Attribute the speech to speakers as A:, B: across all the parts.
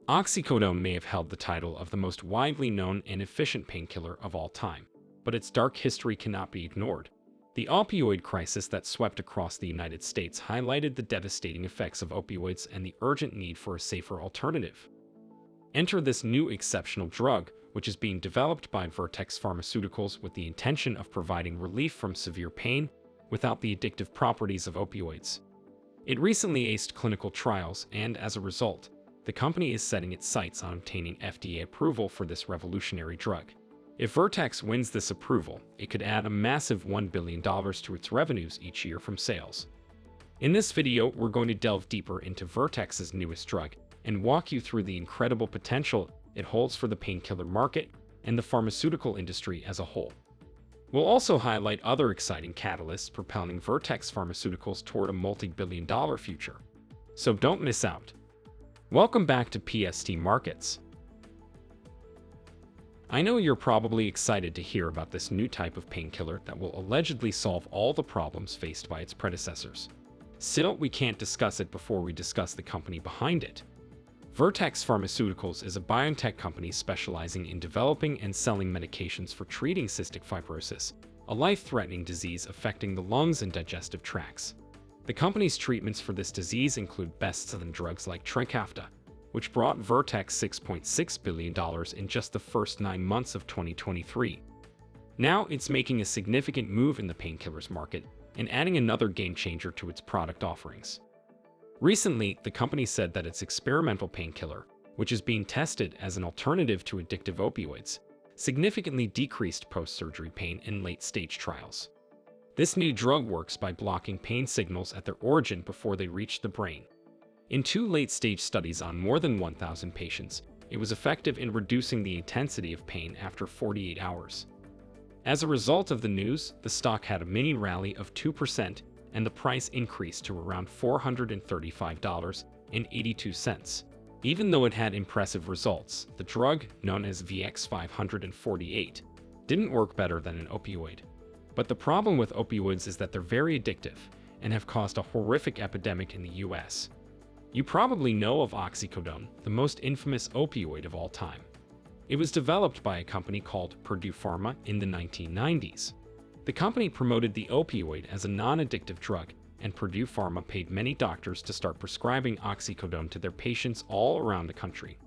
A: Oxycodone may have held the title of the most widely known and efficient painkiller of all time, but its dark history cannot be ignored. The opioid crisis that swept across the United States highlighted the devastating effects of opioids and the urgent need for a safer alternative. Enter this new exceptional drug, which is being developed by Vertex Pharmaceuticals with the intention of providing relief from severe pain without the addictive properties of opioids. It recently aced clinical trials, and as a result, the company is setting its sights on obtaining FDA approval for this revolutionary drug. If Vertex wins this approval, it could add a massive $1 billion to its revenues each year from sales. In this video, we're going to delve deeper into Vertex's newest drug and walk you through the incredible potential it holds for the painkiller market and the pharmaceutical industry as a whole. We'll also highlight other exciting catalysts propelling Vertex Pharmaceuticals toward a multi-billion-dollar future. So don't miss out. Welcome back to PST Markets. I know you're probably excited to hear about this new type of painkiller that will allegedly solve all the problems faced by its predecessors. Still, we can't discuss it before we discuss the company behind it. Vertex Pharmaceuticals is a biotech company specializing in developing and selling medications for treating cystic fibrosis, a life-threatening disease affecting the lungs and digestive tracts. The company's treatments for this disease include best-selling drugs like Trikafta, which brought Vertex $6.6 billion in just the first 9 months of 2023. Now it's making a significant move in the painkillers market and adding another game-changer to its product offerings. Recently, the company said that its experimental painkiller, which is being tested as an alternative to addictive opioids, significantly decreased post-surgery pain in late-stage trials. This new drug works by blocking pain signals at their origin before they reach the brain. In 2 late-stage studies on more than 1,000 patients, it was effective in reducing the intensity of pain after 48 hours. As a result of the news, the stock had a mini rally of 2%, and the price increased to around $435.82. Even though it had impressive results, the drug, known as VX-548, didn't work better than an opioid. But the problem with opioids is that they're very addictive and have caused a horrific epidemic in the US. You probably know of oxycodone, the most infamous opioid of all time. It was developed by a company called Purdue Pharma in the 1990s. The company promoted the opioid as a non-addictive drug, and Purdue Pharma paid many doctors to start prescribing oxycodone to their patients all around the country.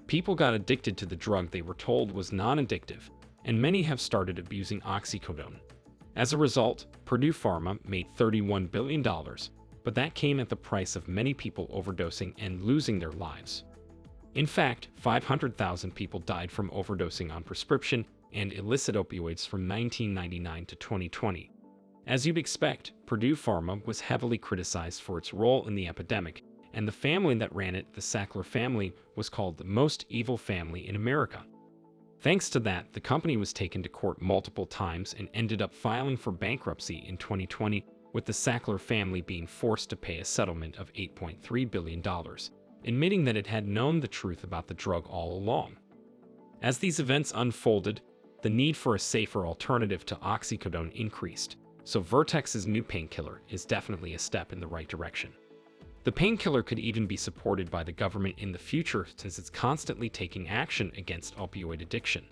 A: People got addicted to the drug they were told was non-addictive, and many have started abusing oxycodone. As a result, Purdue Pharma made $31 billion, but that came at the price of many people overdosing and losing their lives. In fact, 500,000 people died from overdosing on prescription and illicit opioids from 1999 to 2020. As you'd expect, Purdue Pharma was heavily criticized for its role in the epidemic, and the family that ran it, the Sackler family, was called the most evil family in America. Thanks to that, the company was taken to court multiple times and ended up filing for bankruptcy in 2020, with the Sackler family being forced to pay a settlement of $8.3 billion, admitting that it had known the truth about the drug all along. As these events unfolded, the need for a safer alternative to oxycodone increased, so Vertex's new painkiller is definitely a step in the right direction. The painkiller could even be supported by the government in the future since it's constantly taking action against opioid addiction.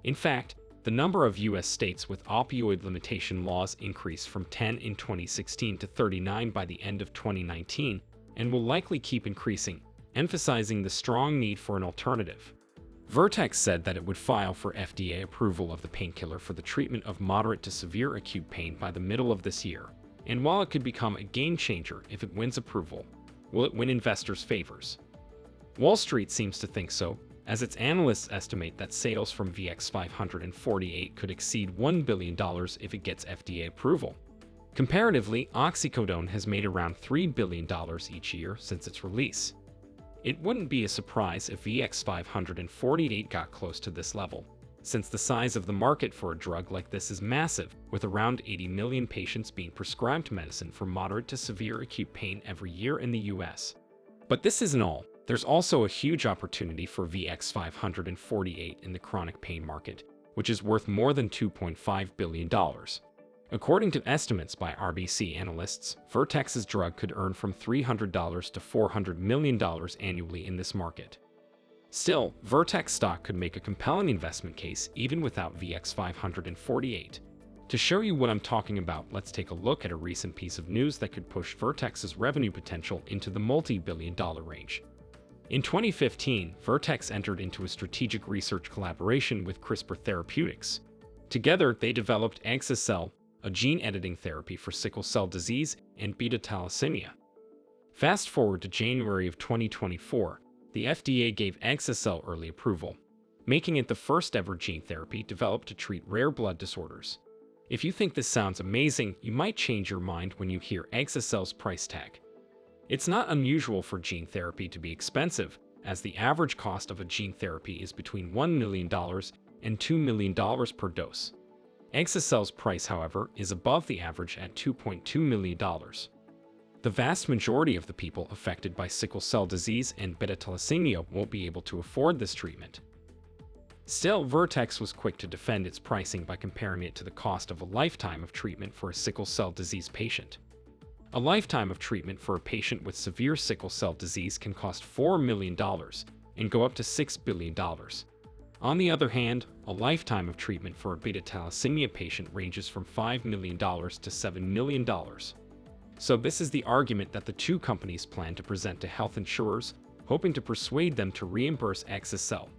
A: In fact, the number of U.S. states with opioid limitation laws increased from 10 in 2016 to 39 by the end of 2019 and will likely keep increasing, emphasizing the strong need for an alternative. Vertex said that it would file for FDA approval of the painkiller for the treatment of moderate to severe acute pain by the middle of this year. And while it could become a game-changer if it wins approval, will it win investors' favors? Wall Street seems to think so, as its analysts estimate that sales from VX-548 could exceed $1 billion if it gets FDA approval. Comparatively, oxycodone has made around $3 billion each year since its release. It wouldn't be a surprise if VX-548 got close to this level, since the size of the market for a drug like this is massive, with around 80 million patients being prescribed medicine for moderate to severe acute pain every year in the US. But this isn't all. There's also a huge opportunity for VX-548 in the chronic pain market, which is worth more than $2.5 billion. According to estimates by RBC analysts, Vertex's drug could earn from $300 to $400 million annually in this market. Still, Vertex stock could make a compelling investment case even without VX548. To show you what I'm talking about, let's take a look at a recent piece of news that could push Vertex's revenue potential into the multi-billion-dollar range. In 2015, Vertex entered into a strategic research collaboration with CRISPR Therapeutics. Together, they developed exa-cel, a gene-editing therapy for sickle cell disease and beta thalassemia. Fast forward to January of 2024, the FDA gave exa-cel early approval, making it the first-ever gene therapy developed to treat rare blood disorders. If you think this sounds amazing, you might change your mind when you hear exa-cel's price tag. It's not unusual for gene therapy to be expensive, as the average cost of a gene therapy is between $1 million and $2 million per dose. Exa-cel's price, however, is above the average at $2.2 million. The vast majority of the people affected by sickle cell disease and beta thalassemia won't be able to afford this treatment. Still, Vertex was quick to defend its pricing by comparing it to the cost of a lifetime of treatment for a sickle cell disease patient. A lifetime of treatment for a patient with severe sickle cell disease can cost $4 million and go up to $6 billion. On the other hand, a lifetime of treatment for a beta thalassemia patient ranges from $5 million to $7 million. So this is the argument that the two companies plan to present to health insurers, hoping to persuade them to reimburse exa-cel.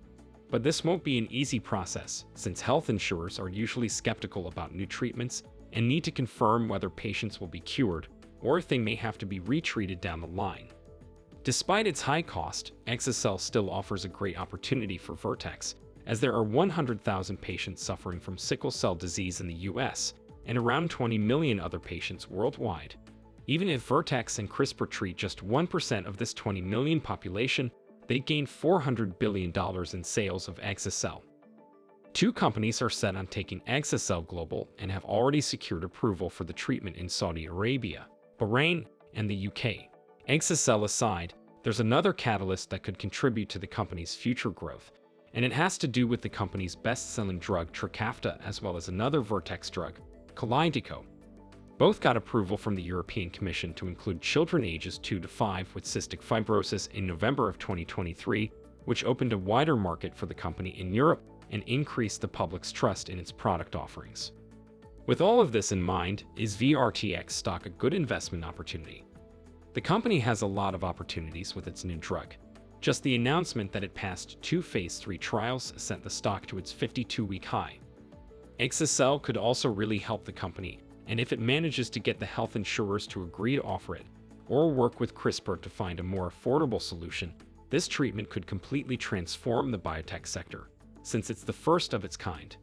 A: But this won't be an easy process, since health insurers are usually skeptical about new treatments and need to confirm whether patients will be cured or if they may have to be retreated down the line. Despite its high cost, exa-cel still offers a great opportunity for Vertex, as there are 100,000 patients suffering from sickle cell disease in the US and around 20 million other patients worldwide. Even if Vertex and CRISPR treat just 1% of this 20 million population, they gain $400 billion in sales of exa-cel. Two companies are set on taking exa-cel global and have already secured approval for the treatment in Saudi Arabia, Bahrain, and the UK. Exa-cel aside, there's another catalyst that could contribute to the company's future growth, and it has to do with the company's best-selling drug Trikafta as well as another Vertex drug, Kalydeco. Both got approval from the European Commission to include children ages 2 to 5 with cystic fibrosis in November of 2023, which opened a wider market for the company in Europe and increased the public's trust in its product offerings. With all of this in mind, is VRTX stock a good investment opportunity? The company has a lot of opportunities with its new drug. Just the announcement that it passed 2 phase 3 trials sent the stock to its 52-week high. Exa-cel could also really help the company, and if it manages to get the health insurers to agree to offer it, or work with CRISPR to find a more affordable solution, this treatment could completely transform the biotech sector, since it's the first of its kind.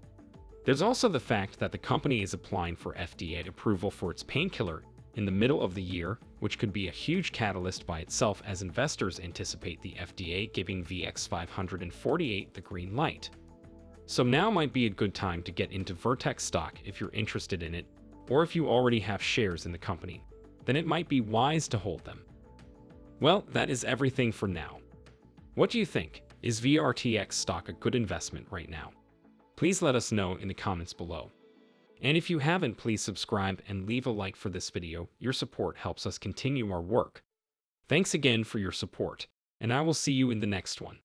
A: There's also the fact that the company is applying for FDA approval for its Painkiller in the middle of the year, which could be a huge catalyst by itself as investors anticipate the FDA giving VX548 the green light. So now might be a good time to get into Vertex stock if you're interested in it, or if you already have shares in the company, then it might be wise to hold them. Well, that is everything for now. What do you think? Is VRTX stock a good investment right now? Please let us know in the comments below. And if you haven't, please subscribe and leave a like for this video. Your support helps us continue our work. Thanks again for your support, and I will see you in the next one.